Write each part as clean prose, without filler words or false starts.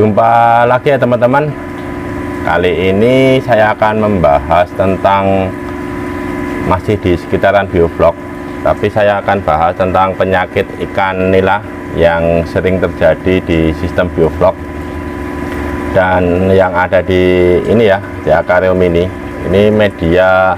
Jumpa lagi ya teman-teman. Kali ini saya akan membahas tentang masih di sekitaran bioflok, tapi saya akan bahas tentang penyakit ikan nila yang sering terjadi di sistem bioflok dan yang ada di ini ya, di akuarium ini. Ini media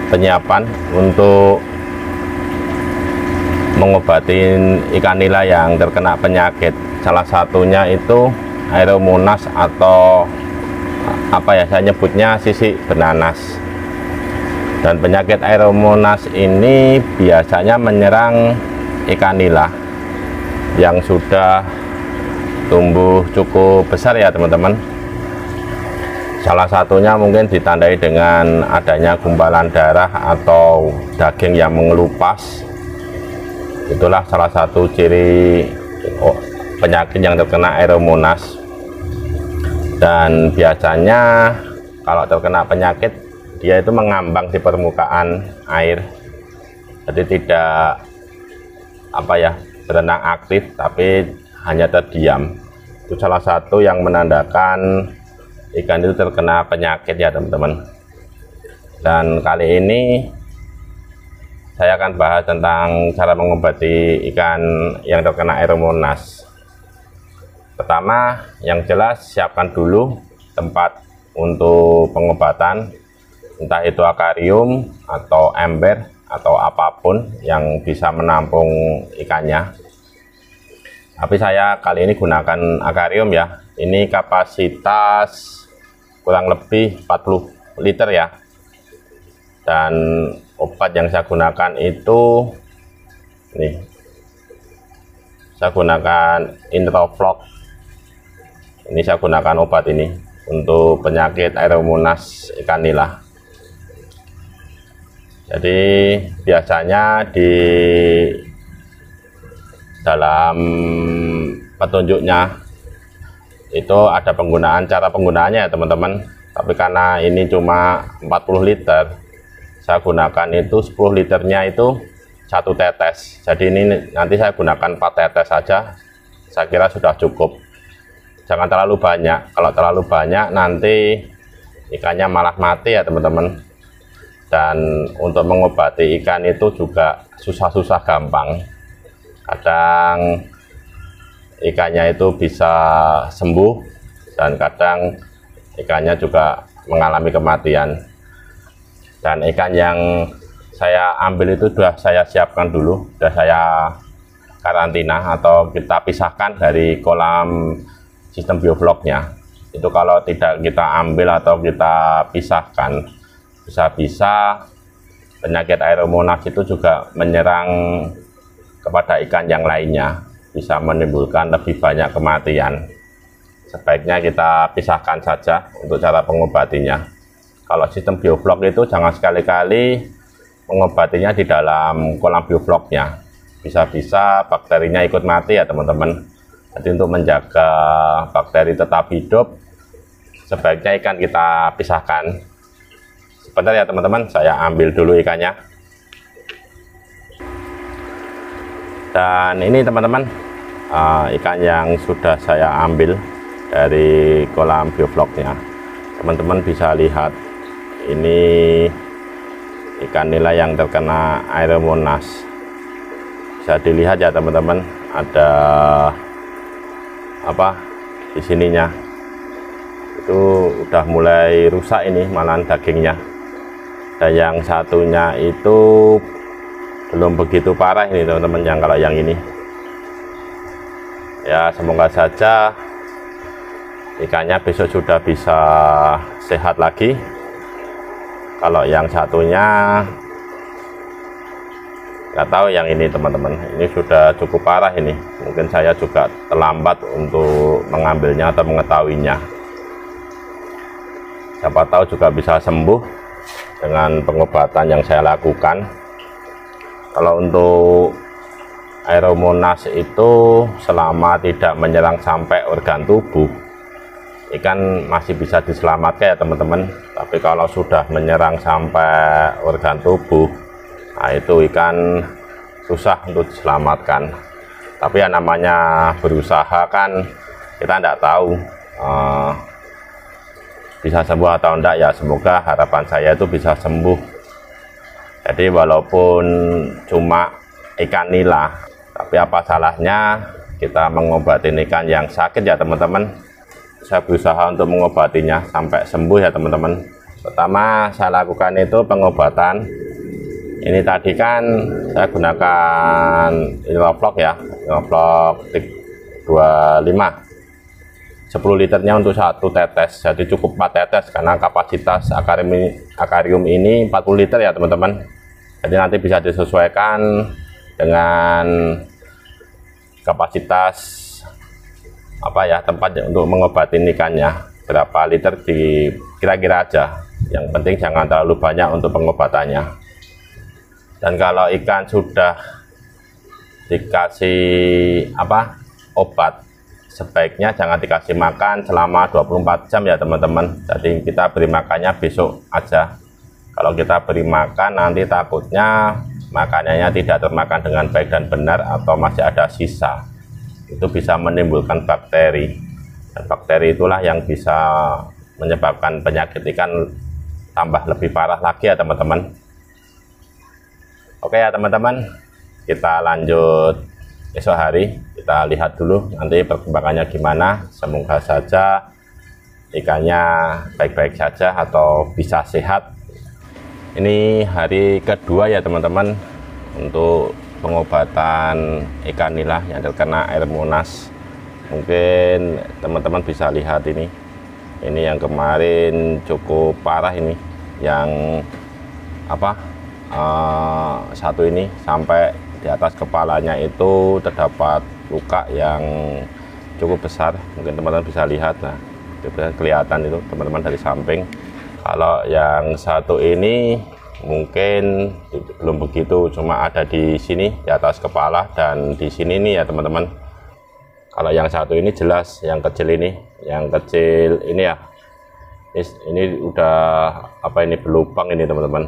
penyiapan untuk mengobati ikan nila yang terkena penyakit. Salah satunya itu Aeromonas atau apa ya, saya nyebutnya sisik benanas. Dan penyakit Aeromonas ini biasanya menyerang ikan nila yang sudah tumbuh cukup besar ya teman-teman. Salah satunya mungkin ditandai dengan adanya gumpalan darah atau daging yang mengelupas. Itulah salah satu ciri penyakit yang terkena Aeromonas. Dan biasanya kalau terkena penyakit, dia itu mengambang di permukaan air, jadi tidak apa ya, berenang aktif, tapi hanya terdiam. Itu salah satu yang menandakan ikan itu terkena penyakit ya teman-teman. Dan kali ini saya akan bahas tentang cara mengobati ikan yang terkena Aeromonas. Pertama, yang jelas siapkan dulu tempat untuk pengobatan, entah itu akuarium atau ember atau apapun yang bisa menampung ikannya. Tapi saya kali ini gunakan akuarium ya. Ini kapasitas kurang lebih 40 liter ya. Dan obat yang saya gunakan itu nih, saya gunakan Introfloc. Ini saya gunakan obat ini untuk penyakit Aeromonas ikan nila. Jadi biasanya di dalam petunjuknya itu ada cara penggunaannya ya teman-teman. Tapi karena ini cuma 40 liter, saya gunakan itu 10 liternya itu 1 tetes. Jadi ini nanti saya gunakan 4 tetes saja, saya kira sudah cukup. Jangan terlalu banyak. Kalau terlalu banyak nanti ikannya malah mati ya teman-teman. Dan untuk mengobati ikan itu juga susah-susah gampang. Kadang ikannya itu bisa sembuh dan kadang ikannya juga mengalami kematian. Dan ikan yang saya ambil itu sudah saya siapkan dulu, sudah saya karantina atau kita pisahkan dari kolam sistem biofloknya. Itu kalau tidak kita ambil atau kita pisahkan, bisa-bisa penyakit Aeromonas itu juga menyerang kepada ikan yang lainnya, bisa menimbulkan lebih banyak kematian. Sebaiknya kita pisahkan saja untuk cara pengobatinya. Kalau sistem bioflok itu jangan sekali-kali mengobatinya di dalam kolam biofloknya, bisa-bisa bakterinya ikut mati ya teman-teman. Jadi untuk menjaga bakteri tetap hidup, sebaiknya ikan kita pisahkan. Sebentar ya teman-teman, saya ambil dulu ikannya. Dan ini teman-teman, ikan yang sudah saya ambil dari kolam biofloknya. Teman-teman bisa lihat, ini ikan nila yang terkena Aeromonas. Bisa dilihat ya teman-teman, ada apa di sininya itu udah mulai rusak, ini malahan dagingnya. Dan yang satunya itu belum begitu parah ini teman-teman, yang kalau yang ini ya, semoga saja ikannya besok sudah bisa sehat lagi. Kalau yang satunya nggak tahu, yang ini teman-teman, ini sudah cukup parah ini. Mungkin saya juga terlambat untuk mengambilnya atau mengetahuinya. Siapa tahu juga bisa sembuh dengan pengobatan yang saya lakukan. Kalau untuk Aeromonas itu selama tidak menyerang sampai organ tubuh, ikan masih bisa diselamatkan ya teman-teman. Tapi kalau sudah menyerang sampai organ tubuh, nah itu ikan susah untuk diselamatkan. Tapi yang namanya berusaha kan kita tidak tahu bisa sembuh atau enggak ya, semoga harapan saya itu bisa sembuh. Jadi walaupun cuma ikan nila, tapi apa salahnya kita mengobatin ikan yang sakit ya teman-teman. Saya berusaha untuk mengobatinya sampai sembuh ya teman-teman. Pertama saya lakukan itu pengobatan. Ini tadi kan saya gunakan Iloflok ya, Iloflok 25 10 liternya untuk 1 tetes, jadi cukup 4 tetes karena kapasitas akuarium ini 40 liter ya teman-teman. Jadi nanti bisa disesuaikan dengan kapasitas tempat untuk mengobati ikannya, berapa liter kira-kira aja. Yang penting jangan terlalu banyak untuk pengobatannya. Dan kalau ikan sudah dikasih obat, sebaiknya jangan dikasih makan selama 24 jam ya teman-teman. Jadi kita beri makannya besok aja. Kalau kita beri makan nanti takutnya makanannya tidak termakan dengan baik dan benar atau masih ada sisa. Itu bisa menimbulkan bakteri. Dan bakteri itulah yang bisa menyebabkan penyakit ikan tambah lebih parah lagi ya teman-teman. Oke ya teman-teman, kita lanjut esok hari. Kita lihat dulu nanti perkembangannya gimana. Semoga saja ikannya baik-baik saja atau bisa sehat. Ini hari kedua ya teman-teman untuk pengobatan ikan nila yang terkena air Monas. Mungkin teman-teman bisa lihat ini yang kemarin cukup parah, ini yang satu ini sampai di atas kepalanya itu terdapat luka yang cukup besar. Mungkin teman-teman bisa lihat, nah itu kelihatan itu teman-teman dari samping. Kalau yang satu ini mungkin belum begitu, cuma ada di sini di atas kepala dan di sini nih ya teman-teman. Kalau yang satu ini jelas, yang kecil ini ya, ini udah berlubang ini teman-teman.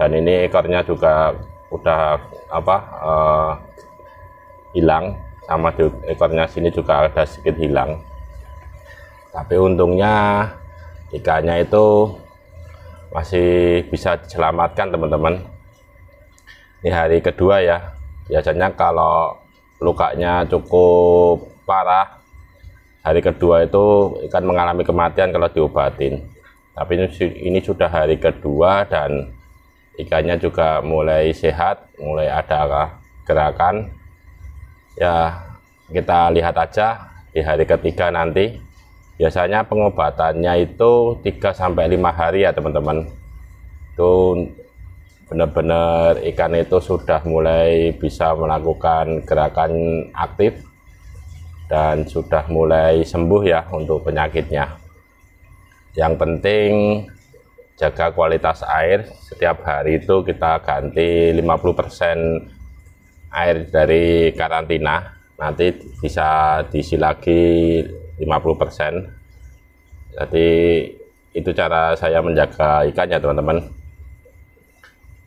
Dan ini ekornya juga udah hilang, sama di ekornya sini juga ada sedikit hilang. Tapi untungnya ikannya itu masih bisa diselamatkan teman-teman. Ini hari kedua ya. Biasanya kalau lukanya cukup parah, hari kedua itu ikan mengalami kematian kalau diobatin. Tapi ini sudah hari kedua dan ikannya juga mulai sehat, mulai ada gerakan ya. Kita lihat aja di hari ketiga nanti. Biasanya pengobatannya itu 3-5 hari ya teman-teman. Itu benar-benar ikan itu sudah mulai bisa melakukan gerakan aktif dan sudah mulai sembuh ya untuk penyakitnya. Yang penting jaga kualitas air. Setiap hari itu kita ganti 50% air dari karantina, nanti bisa diisi lagi 50%. Jadi itu cara saya menjaga ikan ya teman-teman,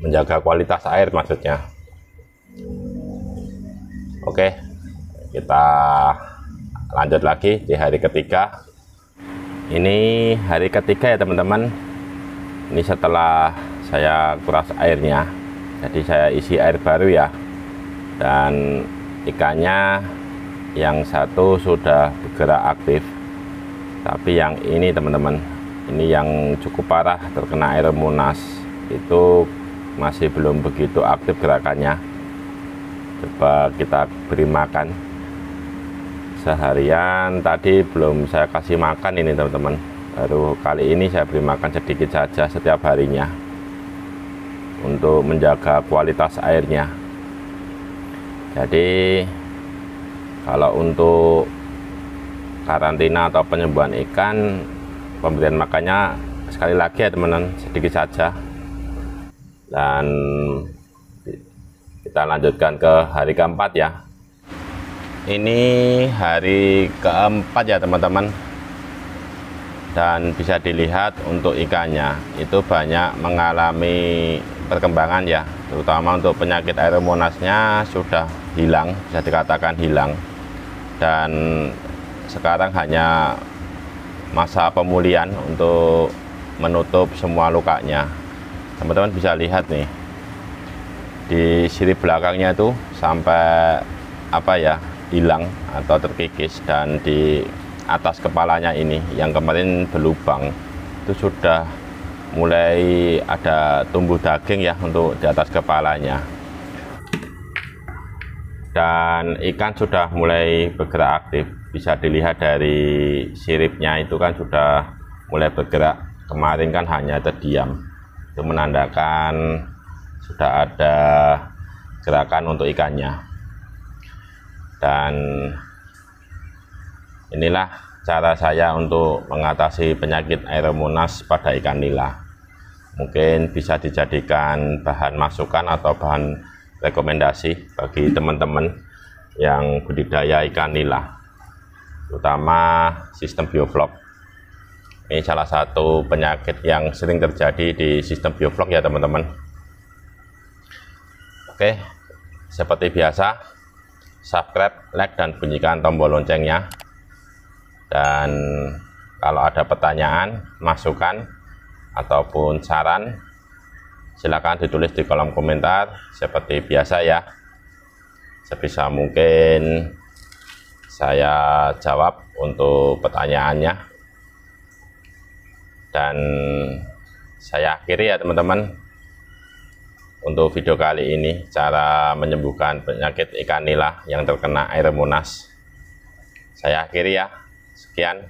menjaga kualitas air maksudnya. Oke, kita lanjut lagi di hari ketiga. Ini hari ketiga ya teman-teman. Ini setelah saya kuras airnya, jadi saya isi air baru ya. Dan ikannya yang satu sudah bergerak aktif, tapi yang ini teman-teman, ini yang cukup parah terkena air Monas, itu masih belum begitu aktif gerakannya. Coba kita beri makan. Seharian tadi belum saya kasih makan ini teman-teman, baru kali ini saya beri makan sedikit saja setiap harinya untuk menjaga kualitas airnya. Jadi kalau untuk karantina atau penyembuhan ikan, pemberian makannya sekali lagi ya teman-teman, sedikit saja. Dan kita lanjutkan ke hari keempat ya. Ini hari keempat ya teman-teman. Dan bisa dilihat untuk ikannya itu banyak mengalami perkembangan ya, terutama untuk penyakit air Monasnya sudah hilang, bisa dikatakan hilang. Dan sekarang hanya masa pemulihan untuk menutup semua lukanya. Teman-teman bisa lihat nih, di sirip belakangnya itu sampai hilang atau terkikis, dan di atas kepalanya ini yang kemarin berlubang itu sudah mulai ada tumbuh daging ya untuk di atas kepalanya, dan ikan sudah mulai bergerak aktif. Bisa dilihat dari siripnya itu kan sudah mulai bergerak. Kemarin kan hanya terdiam, itu menandakan sudah ada gerakan untuk ikannya. Dan inilah cara saya untuk mengatasi penyakit Aeromonas pada ikan nila. Mungkin bisa dijadikan bahan masukan atau bahan rekomendasi bagi teman-teman yang budidaya ikan nila, terutama sistem bioflok. Ini salah satu penyakit yang sering terjadi di sistem bioflok ya teman-teman. Oke, seperti biasa, subscribe, like, dan bunyikan tombol loncengnya. Dan kalau ada pertanyaan, masukan, ataupun saran, silakan ditulis di kolom komentar. Seperti biasa ya, sebisa mungkin saya jawab untuk pertanyaannya. Dan saya akhiri ya teman-teman untuk video kali ini, cara menyembuhkan penyakit ikan nila yang terkena Aeromonas. Saya akhiri ya. Sekian.